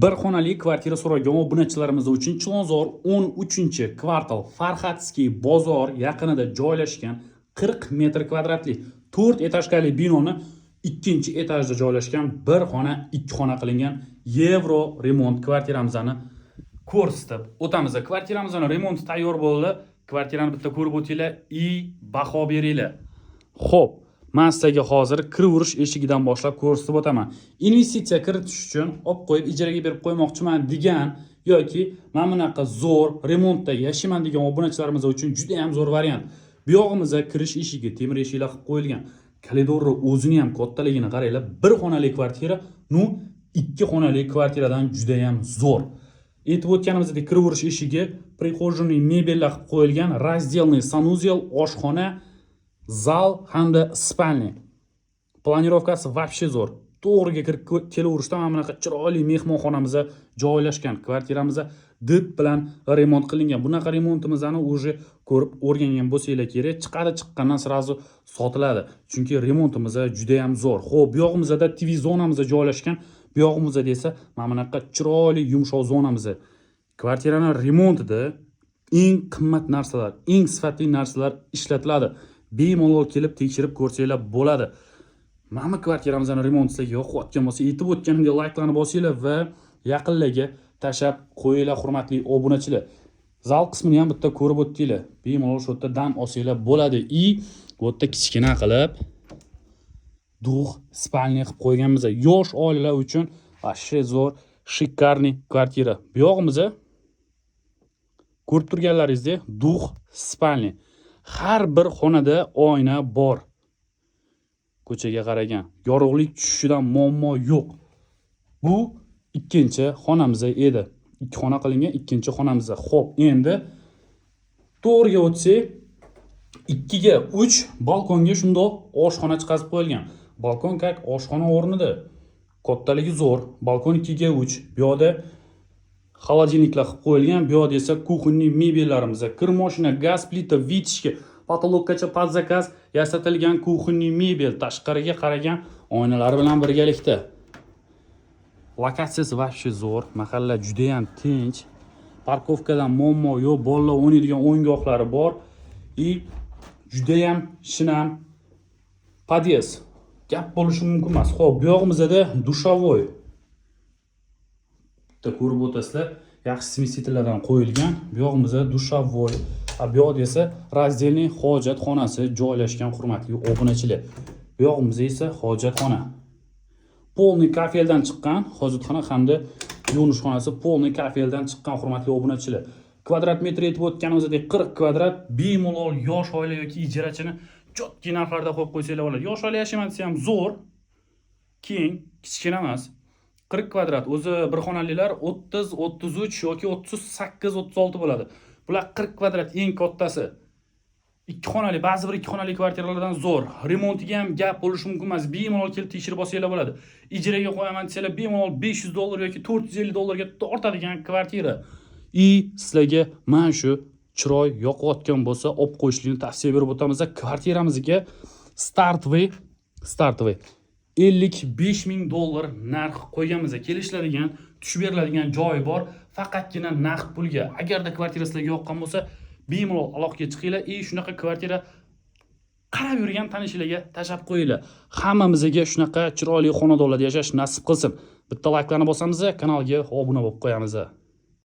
Bir xonali kvartira so'ragan obunachilarimiz uchun Chilonzor 13-kvartal Farxatskiy bozor yaqinida joylashgan 40 metr kvadratli 4 etajli binoni ikkinchi etajda joylashgan bir xona, ikki xona qilingan Yevro remont kvartiramizni ko'rsatib o'tamiz. Kvartiramizning remonti tayyor bo'ldi. Kvartirani bitta ko'rib o'tinglar, baho beringlar. Xo'p, men sizga hozir kiraverish eshigidan boshlab ko'rsatib o'taman. Investitsiya kiritish uchun olib qo'yib ijaraga berib qo'ymoqchiman degan yoki men bunaqa zo'r remontda yashayman degan obunachilarimiz uchun juda ham zo'r variant. Bu yog'imizda kirish eshigi temir eshiklar qilib qo'yilgan. Koridorni o'zini ham kattaligini qaranglar. Bir xonali kvartira, ikki xonali kvartiradan juda ham zo'r. Aytib o'tganimizdek, kiraverish eshigi, prixожийный mebellar qilib qo'yilgan, разделный sanuzel, oshxona, zal hamda spalni. Planirovkasi вообще zo'r. To'g'riga kirib kelaverishda mana bunaqa chiroyli mehmonxonamizda joylashgan. Kvartiramiz dib bilan remont qilingan. Bunaqa remontimizni уже ko'rib o'rgangan bo'lsanglar kerak, chiqqandan sразу sotiladi. Chunki remontimiz juda ham zo'r. Xo'p, bu yog'imizda TV zonamizda joylashgan. Bu yog'imizda esa mana bunaqa chiroyli yumshoq zonamiz. Kvartiraning remontida eng qimmat narsalar, eng sifatli narsalar ishlatiladi. Bemalol kelib tekshirib ko'rsanglar bo'ladi. Mana kvartiramizning remonti sizga yoqayotgan bo'lsa, aytib o'tganimdek layklarni bosinglar va yaqinlarga tashab qo'yinglar, hurmatli obunachilar. Zal qismini ham bitta ko'rib o'tdinglar. Bemalol shu yerda dam olsanglar bo'ladi. Bu yerda kichkina qilib duh spalni qilib qo'yganmiz. Yosh oilalar uchun вообще zo'r, shikarniy kvartira. Bu yog'imizda ko'rib turganlaringizdek duh spalni. Har bir xonada oyna bor. Ko'chaga qaragan. Yorug'lik tushishidan muammo yo'q. Bu ikkinchi xonamiz edi. Ikki xona qilingan ikkinchi xonamiz. Xo'p, endi to'g'riga o'tsak, 2 ga 3 balkonga shundoq oshxona chiqazib qo'yilgan. Balkon kak oshxona o'rnida. Kattaligi zo'r. Balkon 2 ga 3. Bu yerda холодильникlar qilib qo'yilgan. Bu yerda esa kuxonniy mebellarimiz, kir mashina, gaz plita, vitishka, patologgacha pod zakaz yasatilgan kuxonniy mebel, tashqariga qaragan oynalari bilan birgalikda. Lokatsiyasi вообще zo'r, mahalla juda ham tinch. Parkovkadan muammo yo'q, bolalar o'ynaydigan o'yingohlari bor. Juda ham shinam pod'ezd. Gap bo'lishi mumkin emas. Xo'p, bu yog'imizda dushovoy. Bitta ko'rib o'tasizlar, yaxshi smesitellardan qo'yilgan. Bu yog'imizda dushovoy. Bu yoqda esa разделный hojatxonasi joylashgan, hurmatli obunachilar. Bu yog'imizda esa hojatxona. Polniy kafeldan chiqqan hojatxona hamda yuvinish polniy kafeldan chiqqan, hurmatli obunachilar. Kvadrat metr aytib o'tganimizdek 40 kvadrat bemalol yosh oila yoki ijarachini jotki narxlarda qo'yib qo'ysanglar bo'ladi. Yosh oila yashayman desa ham zo'r, keng, kichkina emas. 40 kvadrat o'zi bir xonalilar 30, 33 yoki 38, 36 bo'ladi. Bular 40 kvadrat eng kattasi. Ikki xonali, ba'zi bir ikki xonali kvartiralardan zo'r. Remontiga ham gap bo'lishi mumkin emas. Bemalol kelib tekshirib olsanglar bo'ladi. Ijaraga qo'yaman desalar bemalol $500 yoki $450 ga tortadigan kvartira. Sizlarga mana shu chiroy yoqayotgan bo'lsa, olib qo'yishlikni tavsiya berib o'tamiz. Kvartiramizga startviy $55,000 narx qo'yganmiz. Kelishiladigan, tushib beriladigan joyi bor, faqatgina naqd pulga. Agarda kvartira sizlarga yoqqan bo'lsa, bemalol aloqaga chiqinglar. Shunaqa kvartira qarab yurgan tanishlarga tashab qo'yinglar. Hammamizga shunaqa chiroyli xonadonlarda yashash nasib qilsin. Bitta layklarni bosamiz, kanalga obuna bo'lib qo'yamiz.